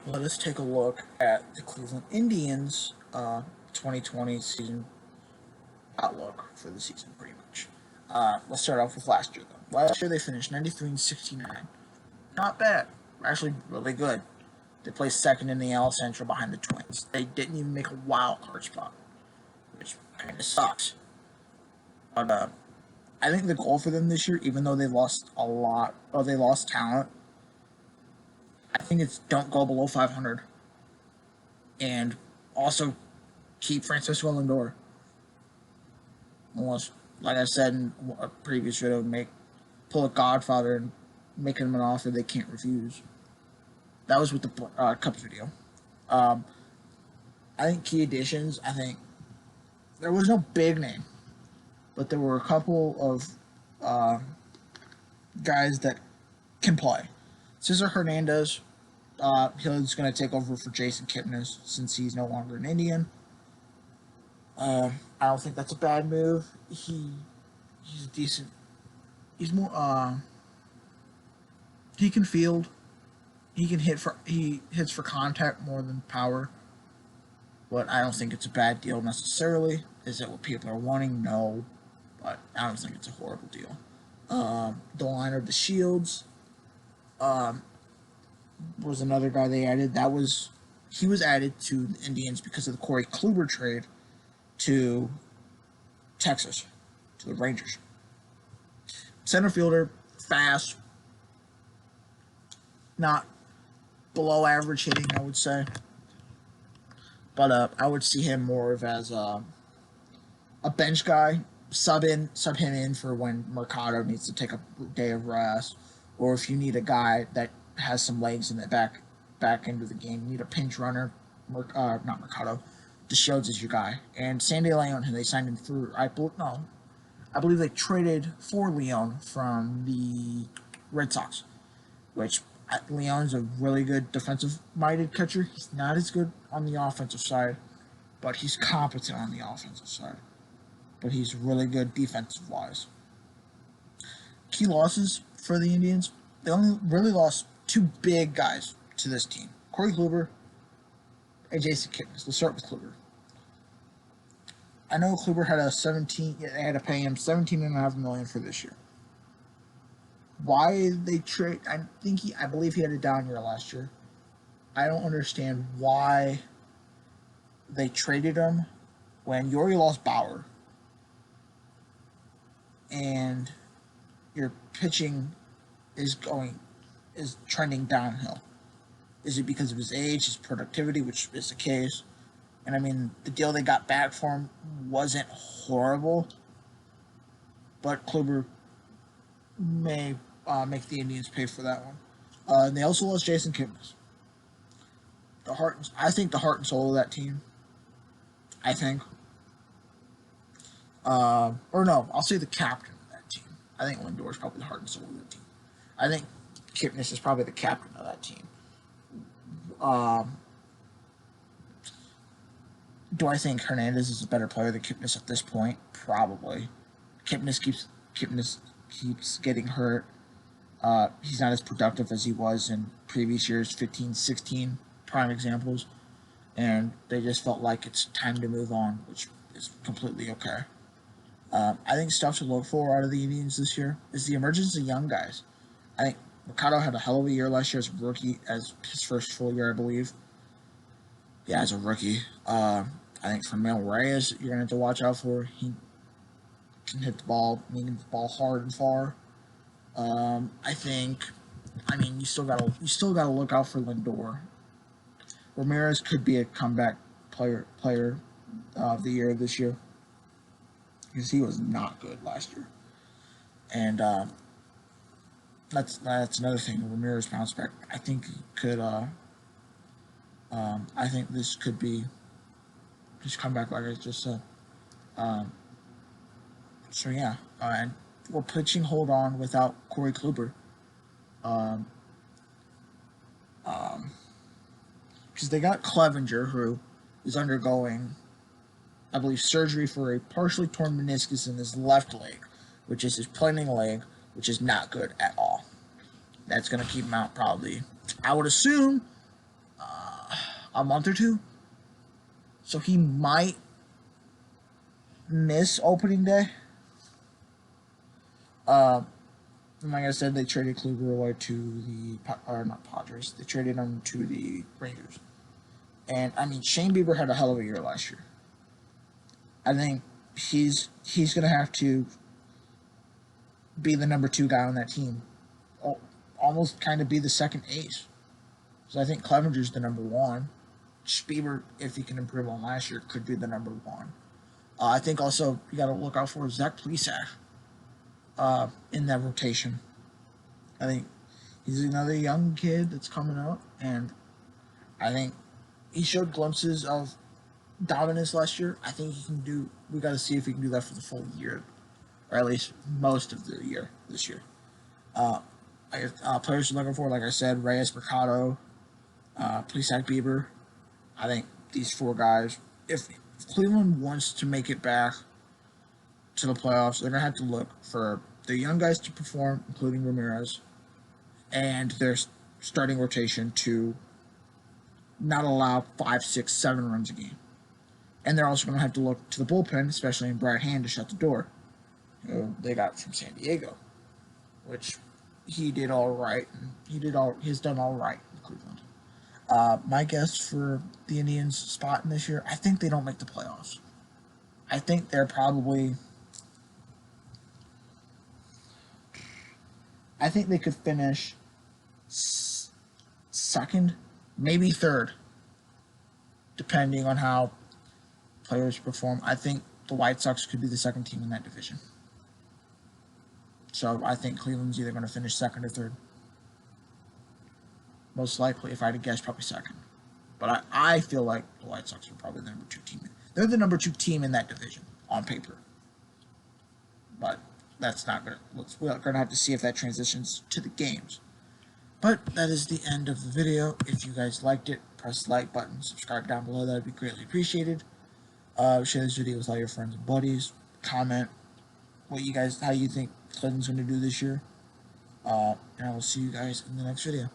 let us take a look at the Cleveland Indians 2020 season outlook for the season, pretty much. Let's start off with last year, though. Last year they finished 93-69. Not bad. Actually, really good. They placed second in the AL Central behind the Twins. They didn't even make a wild card spot, which kind of sucks. But I think the goal for them this year, even though they lost a lot, or they lost talent, I think it's don't go below 500, and also keep Francisco Lindor. Unless, like I said in a previous video, pull a Godfather and make him an offer they can't refuse. That was with the Cubs video. I think key additions. I think there was no big name, but there were a couple of guys that can play. Cesar Hernandez, he's going to take over for Jason Kipnis since he's no longer an Indian. I don't think that's a bad move. He's decent. He's more. He can field. He hits for contact more than power. But I don't think it's a bad deal necessarily. Is it what people are wanting? No, but I don't think it's a horrible deal. The liner of the Shields was another guy they added. He was added to the Indians because of the Corey Kluber trade to Texas, to the Rangers. Center fielder, fast, not below average hitting, I would say. But I would see him more of as a bench guy. Sub him in for when Mercado needs to take a day of rest, or if you need a guy that has some legs in the back end of the game, you need a pinch runner. Not Mercado. DeShields is your guy, and Sandy Leon, who they signed him through. I believe they traded for Leon from the Red Sox, which Leon's a really good defensive-minded catcher. He's not as good on the offensive side, but he's competent on the offensive side. But he's really good defensive-wise. Key losses for the Indians, they only really lost two big guys to this team. Corey Kluber and Jason Kipnis. Let's start with Kluber. I know Kluber had they had to pay him $17.5 million for this year. Why they trade? I believe he had a down year last year. I don't understand why they traded him when you already lost Bauer and your pitching is trending downhill. Is it because of his age, his productivity, which is the case? And I mean, the deal they got back for him wasn't horrible, but Kluber may make the Indians pay for that one. And they also lost Jason Kipnis. I think the heart and soul of that team. I think. Or no, I'll say the captain of that team. I think Lindor is probably the heart and soul of that team. I think Kipnis is probably the captain of that team. Do I think Hernandez is a better player than Kipnis at this point? Probably. Kipnis keeps getting hurt. He's not as productive as he was in previous years, 15, 16 prime examples. And they just felt like it's time to move on, which is completely okay. I think stuff to look for out of the Indians this year is the emergence of young guys. I think Mercado had a hell of a year last year as a rookie, as his first full year, I believe. Yeah, as a rookie. I think Franmil Reyes, you're going to have to watch out for. He can hit the ball hard and far. You still gotta look out for Lindor. Ramirez could be a comeback player of the year this year because he was not good last year, and that's another thing. Ramirez bounced back. I think he could. I think this could be just come back like I just said. So yeah, and we're pitching hold on without Corey Kluber. Because they got Clevenger, who is undergoing, I believe, surgery for a partially torn meniscus in his left leg, which is his playing leg, which is not good at all. That's going to keep him out probably, I would assume, a month or two. So he might miss opening day. Like I said, they traded Kluber away to not Padres. They traded him to the Rangers. And I mean, Shane Bieber had a hell of a year last year. I think he's gonna have to be the number 2 guy on that team, almost kind of be the second ace. So I think Clevenger's the number 1. Bieber, if he can improve on last year, could be the number 1. I think also you got to look out for Zach Plesac in that rotation. I think he's another young kid that's coming up, and I think he showed glimpses of dominance last year. I think he can do. We got to see if he can do that for the full year, or at least most of the year this year. Players we're looking for, like I said, Reyes, Mercado, Plesac, Bieber. I think these 4 guys, if Cleveland wants to make it back to the playoffs, they're going to have to look for the young guys to perform, including Ramirez, and their starting rotation to not allow 5, 6, 7 runs a game. And they're also going to have to look to the bullpen, especially in Brad Hand, to shut the door. They got from San Diego, which he did all right. He's done all right in Cleveland. My guess for the Indians' spot in this year, I think they don't make the playoffs. I think they're probably. I think they could finish second, maybe third, depending on how players perform. I think the White Sox could be the second team in that division. So I think Cleveland's either going to finish second or third. Most likely, if I had to guess, probably second. But I feel like the White Sox are probably the number 2 team. They're the number 2 team in that division on paper. But that's not going to. We're going to have to see if that transitions to the games. But that is the end of the video. If you guys liked it, press the like button, subscribe down below. That would be greatly appreciated. Share this video with all your friends and buddies. Comment how you think Cleveland's going to do this year. And I will see you guys in the next video.